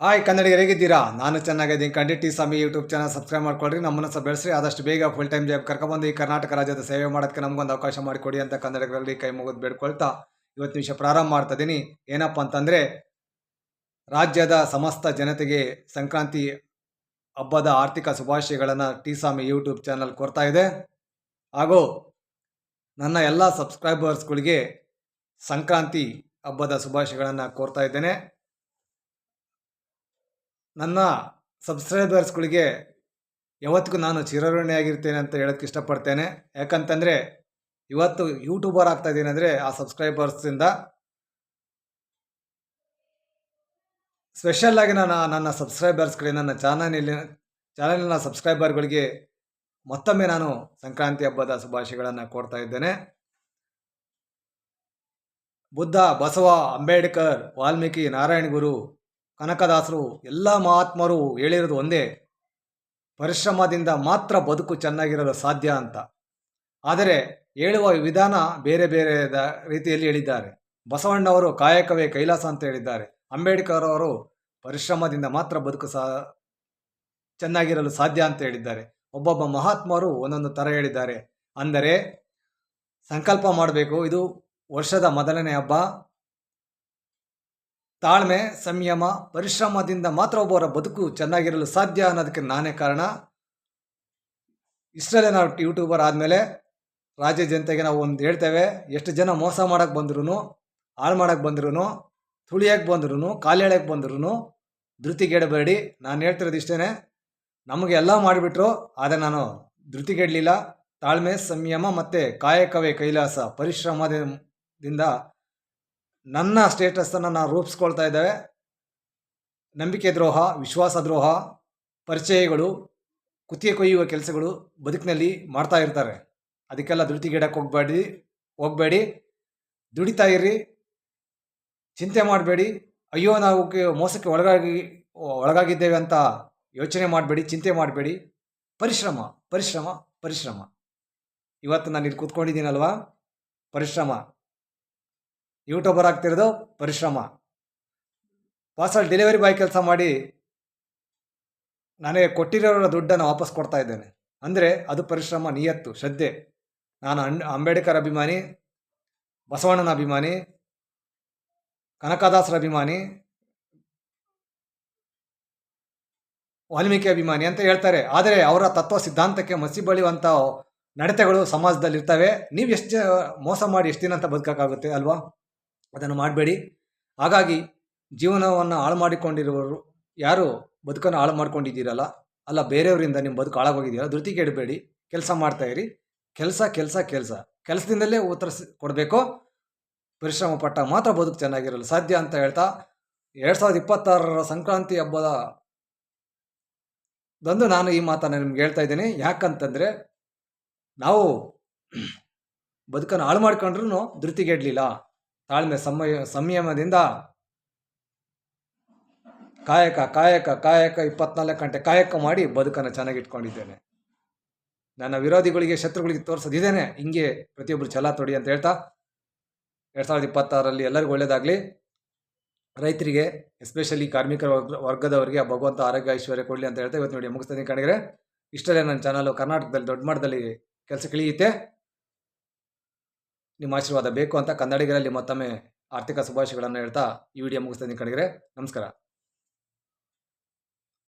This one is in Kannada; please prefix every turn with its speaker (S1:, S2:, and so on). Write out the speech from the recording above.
S1: ಹಾಯ್ ಕನ್ನಡಿಗರು ಹೇಗಿದ್ದೀರಾ? ನಾನು ಚೆನ್ನಾಗಿದ್ದೀನಿ. ಖಂಡಿತ ಟಿ ಸ್ವಾಮಿ ಯೂಟ್ಯೂಬ್ ಚಾನಲ್ ಸಬ್ಸ್ಕ್ರೈಬ್ ಮಾಡ್ಕೊಳ್ರಿ. ನಮ್ಮನ್ನು ಸಹ ಬೆಳೆಸ್ರಿ. ಆದಷ್ಟು ಬೇಗ ಫುಲ್ ಟೈಮ್ ಜಾಬ್ ಕರ್ಕೊಬಂದು ಈ ಕರ್ನಾಟಕ ರಾಜ್ಯದ ಸೇವೆ ಮಾಡೋದಕ್ಕೆ ನಮಗೊಂದು ಅವಕಾಶ ಮಾಡಿಕೊಡಿ ಅಂತ ಕನ್ನಡಿಗರಲ್ಲಿ ಕೈ ಮುಗಿದು ಬೇಡ್ಕೊಳ್ತಾ ಇವತ್ತಿನ ವಿಷಯ ಪ್ರಾರಂಭ ಮಾಡ್ತಾ ಇದ್ದೀನಿ. ಏನಪ್ಪ ಅಂತಂದರೆ, ರಾಜ್ಯದ ಸಮಸ್ತ ಜನತೆಗೆ ಸಂಕ್ರಾಂತಿ ಹಬ್ಬದ ಆರ್ಥಿಕ ಶುಭಾಶಯಗಳನ್ನು ಟಿ ಸ್ವಾಮಿ ಯೂಟ್ಯೂಬ್ ಚಾನಲ್ ಕೊಡ್ತಾ ಇದೆ. ಹಾಗೂ ನನ್ನ ಎಲ್ಲ ಸಬ್ಸ್ಕ್ರೈಬರ್ಸ್ಗಳಿಗೆ ಸಂಕ್ರಾಂತಿ ಹಬ್ಬದ ಶುಭಾಶಯಗಳನ್ನು ಕೋರ್ತಾ ಇದ್ದೇನೆ. ನನ್ನ ಸಬ್ಸ್ಕ್ರೈಬರ್ಸ್ಗಳಿಗೆ ಯಾವತ್ತಿಗೂ ನಾನು ಚಿರಋಣಿಯಾಗಿರ್ತೇನೆ ಅಂತ ಹೇಳೋಕ್ಕೆ ಇಷ್ಟಪಡ್ತೇನೆ. ಯಾಕಂತಂದರೆ ಇವತ್ತು ಯೂಟ್ಯೂಬರ್ ಆಗ್ತಾ ಇದ್ದೀನಿ ಅಂದರೆ ಆ ಸಬ್ಸ್ಕ್ರೈಬರ್ಸಿಂದ. ಸ್ಪೆಷಲ್ಲಾಗಿ ನಾನು ನನ್ನ ಸಬ್ಸ್ಕ್ರೈಬರ್ಸ್ಗಳಿಗೆ, ನನ್ನ ಚಾನಲಿನ ಸಬ್ಸ್ಕ್ರೈಬರ್ಗಳಿಗೆ ಮತ್ತೊಮ್ಮೆ ನಾನು ಸಂಕ್ರಾಂತಿ ಹಬ್ಬದ ಶುಭಾಶಯಗಳನ್ನು ಕೋರ್ತಾ ಇದ್ದೇನೆ. ಬುದ್ಧ, ಬಸವ, ಅಂಬೇಡ್ಕರ್, ವಾಲ್ಮೀಕಿ, ನಾರಾಯಣಗುರು, ಕನಕದಾಸರು ಎಲ್ಲ ಮಹಾತ್ಮರು ಹೇಳಿರೋದು ಒಂದೇ: ಪರಿಶ್ರಮದಿಂದ ಮಾತ್ರ ಬದುಕು ಚೆನ್ನಾಗಿರಲು ಸಾಧ್ಯ ಅಂತ. ಆದರೆ ಹೇಳುವ ವಿಧಾನ ಬೇರೆ ಬೇರೆ ರೀತಿಯಲ್ಲಿ ಹೇಳಿದ್ದಾರೆ. ಬಸವಣ್ಣವರು ಕಾಯಕವೇ ಕೈಲಾಸ ಅಂತ ಹೇಳಿದ್ದಾರೆ. ಅಂಬೇಡ್ಕರ್ ಅವರು ಪರಿಶ್ರಮದಿಂದ ಮಾತ್ರ ಬದುಕು ಚೆನ್ನಾಗಿರಲು ಸಾಧ್ಯ ಅಂತ ಹೇಳಿದ್ದಾರೆ. ಒಬ್ಬೊಬ್ಬ ಮಹಾತ್ಮರು ಒಂದೊಂದು ಥರ ಹೇಳಿದ್ದಾರೆ. ಅಂದರೆ ಸಂಕಲ್ಪ ಮಾಡಬೇಕು. ಇದು ವರ್ಷದ ಮೊದಲನೇ ಹಬ್ಬ. ತಾಳ್ಮೆ, ಸಂಯಮ, ಪರಿಶ್ರಮದಿಂದ ಮಾತ್ರ ಒಬ್ಬರ ಬದುಕು ಚೆನ್ನಾಗಿರಲು ಸಾಧ್ಯ ಅನ್ನೋದಕ್ಕೆ ನಾನೇ ಕಾರಣ. ಇಷ್ಟರಲ್ಲೇ ನಾವು ಯೂಟ್ಯೂಬರ್ ಆದಮೇಲೆ ರಾಜ್ಯ ಜನತೆಗೆ ನಾವು ಒಂದು ಹೇಳ್ತೇವೆ: ಎಷ್ಟು ಜನ ಮೋಸ ಮಾಡೋಕ್ಕೆ ಬಂದ್ರೂ, ಹಾಳು ಮಾಡೋಕ್ಕೆ ಬಂದ್ರೂ, ತುಳಿಯೋಕ್ಕೆ ಬಂದ್ರೂ, ಕಾಲೆಳೆಯಕ್ಕೆ ಬಂದ್ರೂ ಧೃತಿಗೆಡಬೇಡಿ. ನಾನು ಹೇಳ್ತಿರೋದು ಇಷ್ಟೇ: ನಮಗೆ ಎಲ್ಲ ಮಾಡಿಬಿಟ್ರು, ಆದರೆ ನಾನು ಧೃತಿಗೆಡಲಿಲ್ಲ. ತಾಳ್ಮೆ, ಸಂಯಮ ಮತ್ತು ಕಾಯಕವೇ ಕೈಲಾಸ, ಪರಿಶ್ರಮದಿಂದ ನನ್ನ ಸ್ಟೇಟಸನ್ನು ನಾವು ರೂಪಿಸ್ಕೊಳ್ತಾ ಇದ್ದೇವೆ. ನಂಬಿಕೆ ದ್ರೋಹ, ವಿಶ್ವಾಸ ದ್ರೋಹ, ಪರಿಚಯಗಳು, ಕುತ್ತಿಗೆ ಕೊಯ್ಯುವ ಕೆಲಸಗಳು ಬದುಕಿನಲ್ಲಿ ಮಾಡ್ತಾ ಇರ್ತಾರೆ. ಅದಕ್ಕೆಲ್ಲ ಧೃತಿಗೆಡಕ್ಕೆ ಹೋಗಬೇಡಿ. ದುಡಿತಾ ಇರ್ರಿ, ಚಿಂತೆ ಮಾಡಬೇಡಿ. ಅಯ್ಯೋ ನಾವು ಮೋಸಕ್ಕೆ ಒಳಗಾಗಿದ್ದೇವೆ ಅಂತ ಯೋಚನೆ ಮಾಡಬೇಡಿ, ಚಿಂತೆ ಮಾಡಬೇಡಿ. ಪರಿಶ್ರಮ ಪರಿಶ್ರಮ ಪರಿಶ್ರಮ. ಇವತ್ತು ನಾನು ಇಲ್ಲಿ ಕೂತ್ಕೊಂಡಿದ್ದೀನಲ್ವಾ, ಪರಿಶ್ರಮ. ಯೂಟ್ಯೂಬರ್ ಆಗ್ತಿರೋದು ಪರಿಶ್ರಮ. ಪಾರ್ಸಲ್ ಡೆಲಿವರಿ ಬಾಯ್ ಕೆಲಸ ಮಾಡಿ ನನಗೆ ಕೊಟ್ಟಿರೋ ದುಡ್ಡನ್ನು ವಾಪಸ್ ಕೊಡ್ತಾ ಇದ್ದೇನೆ ಅಂದರೆ ಅದು ಪರಿಶ್ರಮ, ನಿಯತ್ತು, ಶ್ರದ್ಧೆ. ನಾನು ಅಂಬೇಡ್ಕರ್ ಅಭಿಮಾನಿ, ಬಸವಣ್ಣನ ಅಭಿಮಾನಿ, ಕನಕದಾಸರ ಅಭಿಮಾನಿ, ವಾಲ್ಮೀಕಿ ಅಭಿಮಾನಿ ಅಂತ ಹೇಳ್ತಾರೆ. ಆದರೆ ಅವರ ತತ್ವ ಸಿದ್ಧಾಂತಕ್ಕೆ ಮಸಿ ಬಳಿಯುವಂಥ ನಡತೆಗಳು ಸಮಾಜದಲ್ಲಿ ಇರ್ತವೆ. ನೀವು ಎಷ್ಟು ಮೋಸ ಮಾಡಿ ಎಷ್ಟು ದಿನ ಅಂತ ಬದುಕೋಕ್ಕಾಗುತ್ತೆ ಅಲ್ವಾ? ಅದನ್ನು ಮಾಡಬೇಡಿ. ಹಾಗಾಗಿ ಜೀವನವನ್ನು ಹಾಳು ಮಾಡಿಕೊಂಡಿರುವವರು ಯಾರು ಬದುಕನ್ನು ಹಾಳು ಮಾಡ್ಕೊಂಡಿದ್ದೀರಲ್ಲ, ಅಲ್ಲ ಬೇರೆಯವರಿಂದ ನಿಮ್ಮ ಬದುಕು ಹಾಳಾಗೋಗಿದ್ದೀರ, ಧೃತಿಗೆಡಬೇಡಿ. ಕೆಲಸ ಮಾಡ್ತಾಯಿರಿ. ಕೆಲಸದಿಂದಲೇ ಉತ್ತರ ಕೊಡಬೇಕು. ಪರಿಶ್ರಮ ಪಟ್ಟಾಗ ಮಾತ್ರ ಬದುಕು ಚೆನ್ನಾಗಿರಲು ಸಾಧ್ಯ ಅಂತ ಹೇಳ್ತಾ 2026 ಸಂಕ್ರಾಂತಿ ಹಬ್ಬದಂದು ನಾನು ಈ ಮಾತನ್ನು ನಿಮ್ಗೆ ಹೇಳ್ತಾ ಇದ್ದೀನಿ. ಯಾಕಂತಂದರೆ ನಾವು ಬದುಕನ್ನು ಹಾಳು ಮಾಡ್ಕೊಂಡ್ರೂ ಧೃತಿಗೆಡಲಿಲ್ಲ. ತಾಳ್ಮೆ, ಸಂಯಮದಿಂದ ಕಾಯಕ 24 ಗಂಟೆ ಕಾಯಕ ಮಾಡಿ ಬದುಕನ್ನು ಚೆನ್ನಾಗಿಟ್ಕೊಂಡಿದ್ದೇನೆ. ನನ್ನ ವಿರೋಧಿಗಳಿಗೆ, ಶತ್ರುಗಳಿಗೆ ತೋರಿಸೋದಿದ್ದೇನೆ. ಹಿಂಗೆ ಪ್ರತಿಯೊಬ್ಬರು ಛಲ ತೊಡಿ ಅಂತ ಹೇಳ್ತಾ 2026ರಲ್ಲಿ ಎಲ್ಲರಿಗೂ ಒಳ್ಳೆಯದಾಗಲಿ. ರೈತರಿಗೆ, ಎಸ್ಪೆಷಲಿ ಕಾರ್ಮಿಕರ ವರ್ಗದವರಿಗೆ ಭಗವಂತ ಆರೋಗ್ಯ ಐಶ್ವರ್ಯ ಕೊಡಲಿ ಅಂತ ಹೇಳ್ತಾ ಇವತ್ತು ನೋಡಿ ಮುಗಿಸ್ತೀನಿ ಕಣಿಗರೆ. ಇಷ್ಟಲ್ಲೇ ನನ್ನ ಚಾನಲು ಕರ್ನಾಟಕದಲ್ಲಿ ದೊಡ್ಡ ಮಟ್ಟದಲ್ಲಿ ಕೆಲಸಕ್ಕೆ ಇಳಿಯುತ್ತೆ. ನಿಮ್ಮ ಆಶೀರ್ವಾದ ಬೇಕು ಅಂತ ಕನ್ನಡಿಗರಲ್ಲಿ ಮತ್ತೊಮ್ಮೆ ಆರ್ಥಿಕ ಶುಭಾಶಯಗಳನ್ನು ಹೇಳ್ತಾ ಈ ವಿಡಿಯೋ ಮುಗಿಸ್ತೀನಿ ಕಣಿಗರೆ. ನಮಸ್ಕಾರ.